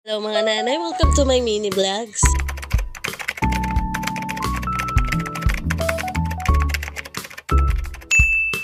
Hello mga nanay, welcome to my mini vlogs.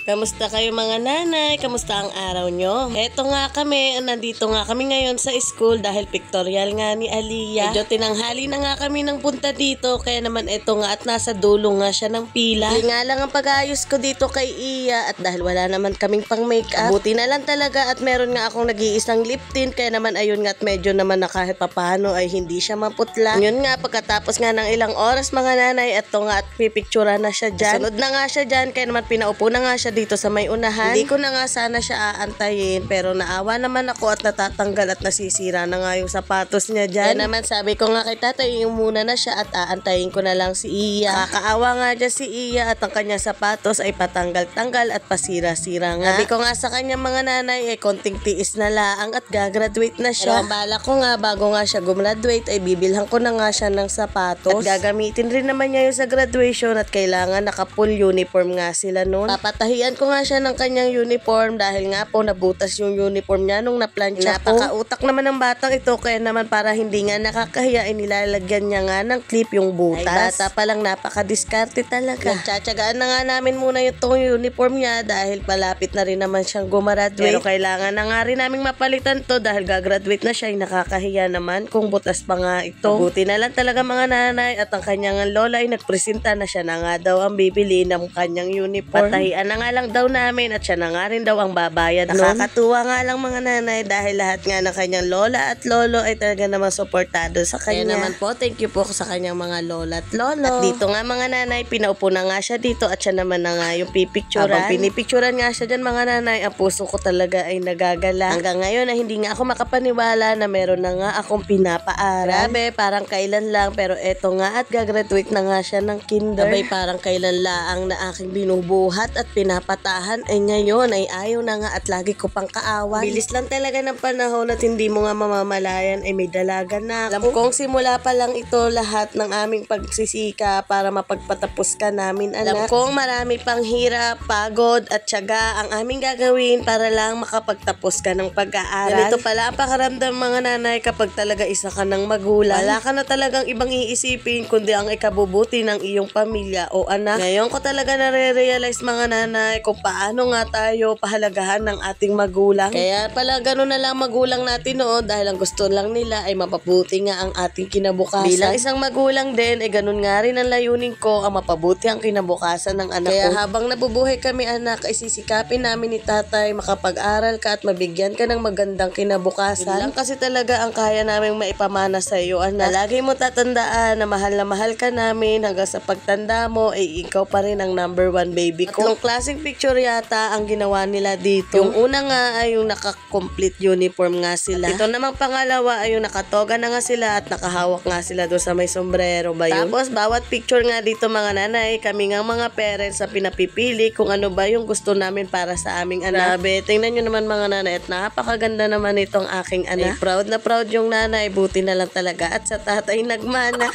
Kamusta kayo mga nanay? Kamusta ang araw nyo? Eto nga kami, nandito nga kami ngayon sa school dahil pictorial nga ni Aliyah. Medyo tinanghali na nga kami ng punta dito, kaya naman eto nga at nasa dulo nga siya ng pila. Hindi nga lang ang pag-ayos ko dito kay Iya at dahil wala naman kaming pang makeup, buti na lang talaga at meron nga akong nag-iisang lip tint, kaya naman ayun nga at medyo naman na kahit papano ay hindi siya maputla. Yun nga, pagkatapos nga ng ilang oras mga nanay, eto nga at pipictura na siya dyan. Sunod na nga siya dyan, kaya naman pinaupo na nga siya dito sa may unahan. Hindi ko na nga sana siya aantayin, pero naawa naman ako at natatanggal at nasisira na nga yung sapatos niya dyan. Kaya naman sabi ko nga kay tatay, yung muna na siya at aantayin ko na lang si Iya. Kakaawa nga dyan si Iya at ang kanyang sapatos ay patanggal-tanggal at pasira-sira nga. Sabi ko nga sa kanya mga nanay ay konting tiis na laang at gagraduate na siya. Pero ang bala ko nga bago nga siya gumraduate ay bibilhan ko na nga siya ng sapatos. At gagamitin rin naman niya yung sa graduation at kailangan naka-full uniform nga sila noon. Papatahian ko nga siya ng kanyang uniform dahil nga po nabutas yung uniform niya nung naplansya ko. Napakautak naman ng batang ito, kaya naman para hindi nga nakakahiya ay nilalagyan niya nga ng clip yung butas. Ay bata palang napakadiskarte talaga. Nagtsatsagaan na nga namin muna yung uniform niya dahil palapit na rin naman siyang gumraduate. Pero kailangan na nga rin naming mapalitan to dahil gagraduate na siya, ay nakakahiya naman kung butas pa nga ito. Buti na lang talaga mga nanay at ang kanyang lola ay nagpresenta na siya na nga daw ang bibili ng kanyang uniform. Patahian na nga lang daw namin at siya na nga rin daw ang babayad. Nakakatuwa nga lang mga nanay dahil lahat nga ng kanyang lola at lolo ay talaga namang suportado sa kanya. Kaya naman po, thank you po sa kanyang mga lola at lolo. At dito nga mga nanay, pinaupo na nga siya dito at siya naman na nga yung pipicturan. Habang pinipicturan nga siya dyan mga nanay, ang puso ko talaga ay nagagala. Hanggang ngayon ay hindi nga ako makapaniwala na meron na nga akong pinapaaral. Grabe, parang kailan lang, pero eto nga at gagraduate na nga siya ng kinder. Abay, parang kailan laang na aking binubuhat at pinapatahan ay ngayon ay ayaw na nga at lagi ko pang kaawan. Bilis lang talaga ng panahon at hindi mo nga mamamalayan ay may dalaga na. Alam kong simula pa lang ito lahat ng aming pagsisika para mapagpatapos ka namin anak. Alam kong marami pang hirap, pagod at tiyaga ang aming gagawin para lang makapagtapos ka ng pag-aaral. Ganito pala ang pakaramdam mga nanay kapag talaga isa ka ng magulang. Wala ka na talagang ibang iisipin kundi ang ikabubuti ng iyong pamilya o anak. Ngayon ko talaga nare-realize mga nanay kung paano nga tayo pahalagahan ng ating magulang. Kaya pala gano'n na lang magulang natin noon dahil ang gusto lang nila ay mapabuti nga ang ating kinabukasan. Bilang isang magulang din ay gano'n nga rin ang layunin ko, ang mapabuti ang kinabukasan ng anak ko. Kaya habang nabubuhay kami anak ay sisikapin namin ni tatay makapag-aral ka at mabigyan ka ng magandang kinabukasan. Yun lang kasi talaga ang kaya naming maipamana sa iyo anak. Lagi mo tatandaan na mahal ka namin hanggang sa pagtanda mo ay ikaw pa rin ang number 1 baby ko. Tatlong klaseng picture yata ang ginawa nila dito. Yung una nga ay yung naka-complete uniform nga sila. At ito namang pangalawa ay yung nakatoga na nga sila at nakahawak nga sila doon sa may sombrero ba yun? Tapos bawat picture nga dito mga nanay, kami nga mga parents sa pinapipili kung ano ba yung gusto namin para sa aming anak. Grabe, tingnan nyo naman mga nanay at napakaganda naman itong aking anak. Ay, proud na proud yung nanay, buti na lang talaga at sa tatay nagmana.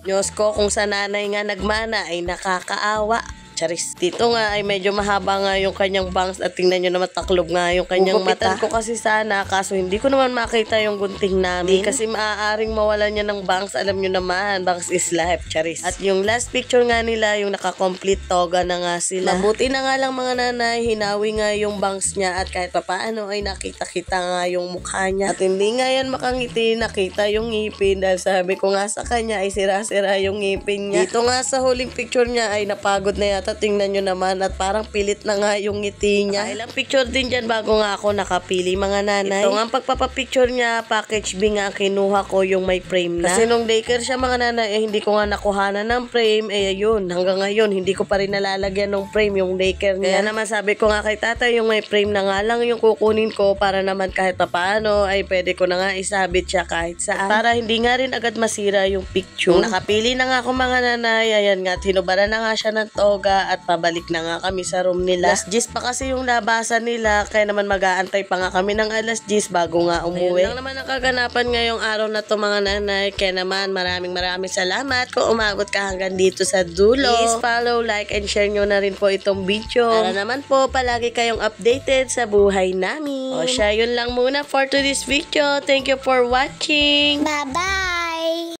Diyos ko, kung sa nanay nga nagmana ay nakakaawa. Charis. Dito nga ay medyo mahaba nga yung kanyang bangs at tingnan nyo naman taklob nga yung kanyang mata. Ko kasi sana kaso hindi ko naman makita yung gunting namin. Kasi maaaring mawalan niya ng bangs. Alam nyo naman, bangs is life. Charis. At yung last picture nga nila, yung naka-complete toga na nga sila. Mabuti na nga lang mga nanay, hinawi nga yung bangs niya at kahit papaano ay nakita-kita nga yung mukha niya. At hindi nga yan makangiti, nakita yung ngipin dahil sabi ko nga sa kanya ay sira-sira yung ngipin niya. Dito nga sa huling picture niya ay napagod na yata. Tingnan nyo naman at parang pilit na nga yung ngiti niya. Ilang picture din dyan bago nga ako nakapili mga nanay. Ito nga ang pagpapapicture niya, package B nga kinuha ko yung may frame na. Kasi nung daycare siya mga nanay, hindi ko nga nakuhanan ng frame. Ayun, hanggang ngayon hindi ko pa rin nalalagyan ng frame yung daycare niya. Kaya naman sabi ko nga kay tatay, yung may frame na nga lang yung kukunin ko para naman kahit paano ay pwede ko na nga isabit siya kahit saan. At para hindi nga rin agad masira yung picture. Nakapili na nga ako mga nanay, ayan nga, hinubaran na nga siya ng toga at pabalik na nga kami sa room nila. Alas 10 pa kasi yung labasan nila, kaya naman mag-aantay pa nga kami ng alas 10 bago nga umuwi. Ayun lang naman ang kaganapan ngayong araw na to mga nanay, kaya naman maraming salamat kung umabot ka hanggang dito sa dulo. Please follow, like, and share nyo na rin po itong video para naman po palagi kayong updated sa buhay namin. O siya, yun lang muna for today's video. Thank you for watching. Bye-bye!